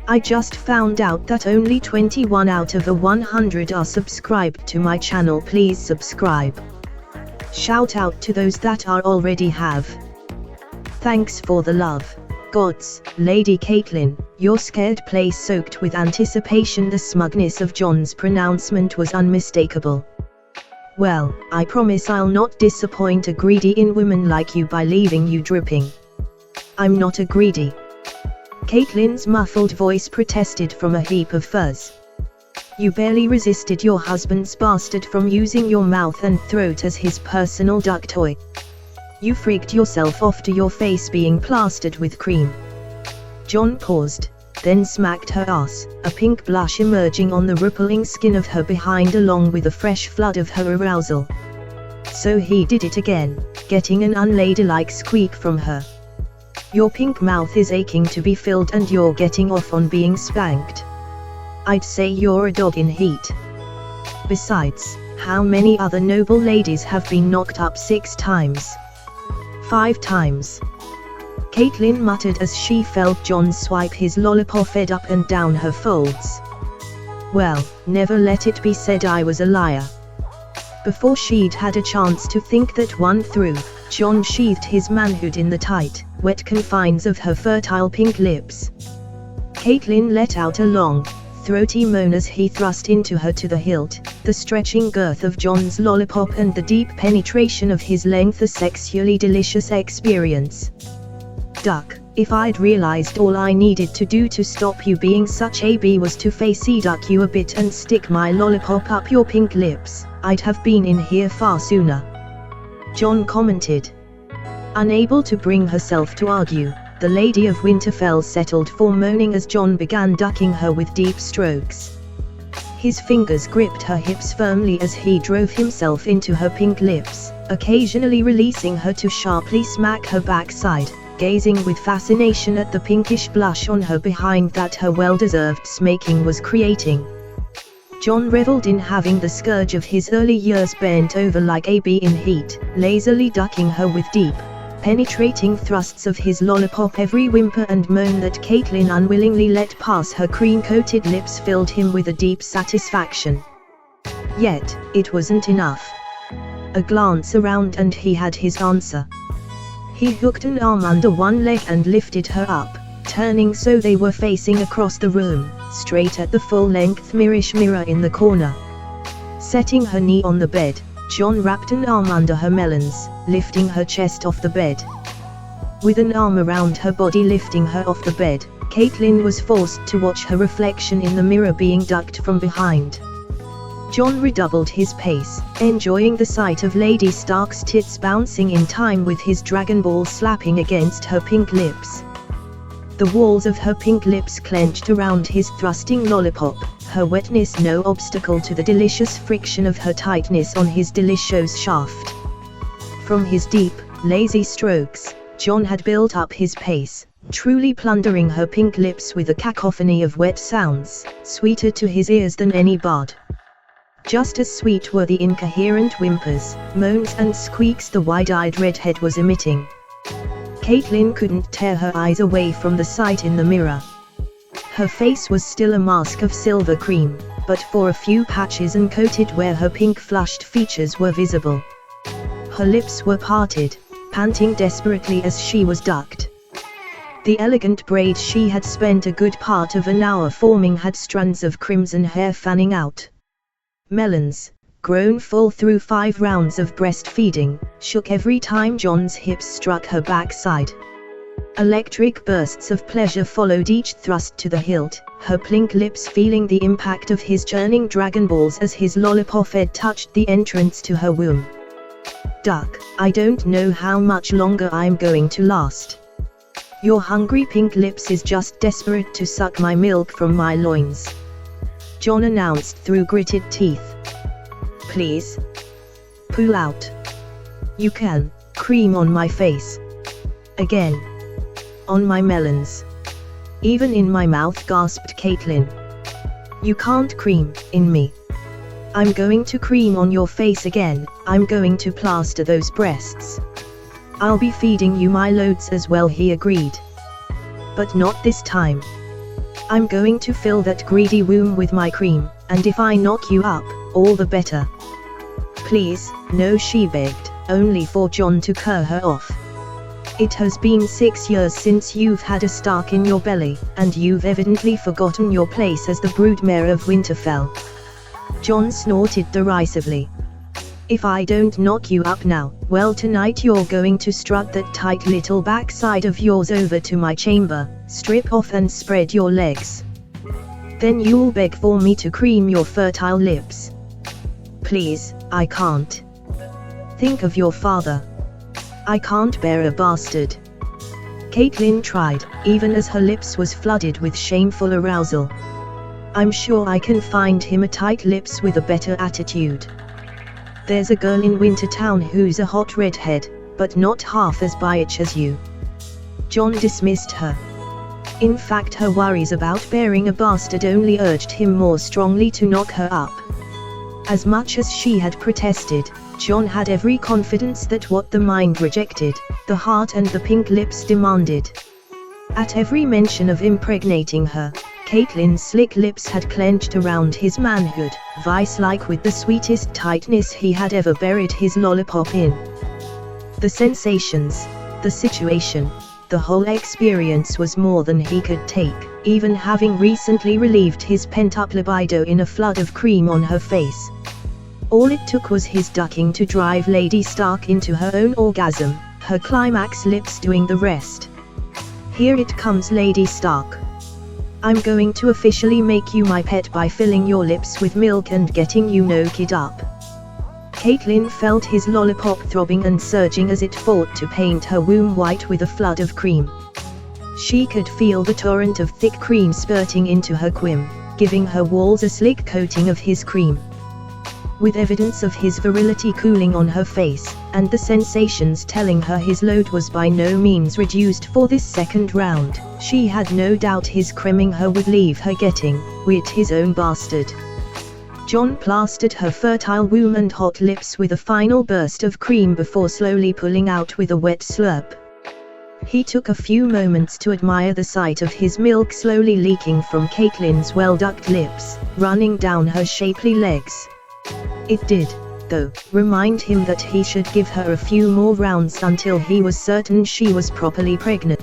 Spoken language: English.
I just found out that only 21 out of the 100 are subscribed to my channel. Please subscribe. Shout out to those that are already have. Thanks for the love. Gods, Lady Catelyn, your scared place soaked with anticipation. The smugness of Jon's pronouncement was unmistakable. Well, I promise I'll not disappoint a greedy in woman like you by leaving you dripping. I'm not a greedy. Catelyn's muffled voice protested from a heap of fuzz. You barely resisted your husband's bastard from using your mouth and throat as his personal duck toy. You freaked yourself off to your face being plastered with cream. Jon paused, then smacked her ass, a pink blush emerging on the rippling skin of her behind along with a fresh flood of her arousal. So he did it again, getting an unladylike squeak from her. Your pink mouth is aching to be filled and you're getting off on being spanked. I'd say you're a dog in heat. Besides, how many other noble ladies have been knocked up 6 times? 5 times. Catelyn muttered as she felt Jon swipe his lollipop head up and down her folds. Well, never let it be said I was a liar. Before she'd had a chance to think that one through, Jon sheathed his manhood in the tight, wet confines of her fertile pink lips. Catelyn let out a long, throaty moan as he thrust into her to the hilt, the stretching girth of Jon's lollipop and the deep penetration of his length a sexually delicious experience. Duck, if I'd realized all I needed to do to stop you being such a bee was to facey duck you a bit and stick my lollipop up your pink lips, I'd have been in here far sooner. Jon commented. Unable to bring herself to argue, the Lady of Winterfell settled for moaning as Jon began ducking her with deep strokes. His fingers gripped her hips firmly as he drove himself into her pink lips, occasionally releasing her to sharply smack her backside, gazing with fascination at the pinkish blush on her behind that her well-deserved smaking was creating. Jon reveled in having the scourge of his early years bent over like a bee in heat, lazily ducking her with deep, penetrating thrusts of his lollipop. Every whimper and moan that Catelyn unwillingly let pass her cream-coated lips filled him with a deep satisfaction. Yet, it wasn't enough. A glance around and he had his answer. He hooked an arm under one leg and lifted her up, turning so they were facing across the room, straight at the full-length mirrorish mirror in the corner. Setting her knee on the bed, Jon wrapped an arm under her melons, lifting her chest off the bed. With an arm around her body lifting her off the bed, Catelyn was forced to watch her reflection in the mirror being ducked from behind. Jon redoubled his pace, enjoying the sight of Lady Stark's tits bouncing in time with his dragon ball slapping against her pink lips. The walls of her pink lips clenched around his thrusting lollipop, her wetness no obstacle to the delicious friction of her tightness on his delicious shaft. From his deep, lazy strokes, Jon had built up his pace, truly plundering her pink lips with a cacophony of wet sounds, sweeter to his ears than any bard. Just as sweet were the incoherent whimpers, moans and squeaks the wide-eyed redhead was emitting. Catelyn couldn't tear her eyes away from the sight in the mirror. Her face was still a mask of silver cream, but for a few patches and coated where her pink flushed features were visible. Her lips were parted, panting desperately as she was ducked. The elegant braids she had spent a good part of an hour forming had strands of crimson hair fanning out. Melons, grown full through 5 rounds of breastfeeding, shook every time Jon's hips struck her backside. Electric bursts of pleasure followed each thrust to the hilt, her pink lips feeling the impact of his churning dragon balls as his lollipop head touched the entrance to her womb. Duck, I don't know how much longer I'm going to last. Your hungry pink lips is just desperate to suck my milk from my loins. Jon announced through gritted teeth. Please. Pull out. You can, cream on my face. Again. On my melons. Even in my mouth, gasped Catelyn. You can't cream in me. I'm going to cream on your face again, I'm going to plaster those breasts. I'll be feeding you my loads as well, he agreed. But not this time. I'm going to fill that greedy womb with my cream, and if I knock you up, all the better. Please, no, she begged, only for Jon to cur her off. It has been 6 years since you've had a Stark in your belly, and you've evidently forgotten your place as the broodmare of Winterfell. Jon snorted derisively. If I don't knock you up now, well, tonight you're going to strut that tight little backside of yours over to my chamber, strip off and spread your legs. Then you'll beg for me to cream your fertile lips. Please, I can't. Think of your father. I can't bear a bastard. Catelyn tried, even as her lips was flooded with shameful arousal. I'm sure I can find him a tight lips with a better attitude. There's a girl in Wintertown who's a hot redhead, but not half as bitch as you. Jon dismissed her. In fact, her worries about bearing a bastard only urged him more strongly to knock her up. As much as she had protested, Jon had every confidence that what the mind rejected, the heart and the pink lips demanded. At every mention of impregnating her, Catelyn's slick lips had clenched around his manhood, vice-like with the sweetest tightness he had ever buried his lollipop in. The sensations, the situation, the whole experience was more than he could take, even having recently relieved his pent-up libido in a flood of cream on her face. All it took was his ducking to drive Lady Stark into her own orgasm, her climax lips doing the rest. Here it comes, Lady Stark. I'm going to officially make you my pet by filling your lips with milk and getting you knocked up. Catelyn felt his lollipop throbbing and surging as it fought to paint her womb white with a flood of cream. She could feel the torrent of thick cream spurting into her quim, giving her walls a slick coating of his cream. With evidence of his virility cooling on her face, and the sensations telling her his load was by no means reduced for this second round, she had no doubt his cremming her would leave her getting wet his own bastard. Jon plastered her fertile womb and hot lips with a final burst of cream before slowly pulling out with a wet slurp. He took a few moments to admire the sight of his milk slowly leaking from Catelyn's well-ducked lips, running down her shapely legs. It did, though, remind him that he should give her a few more rounds until he was certain she was properly pregnant.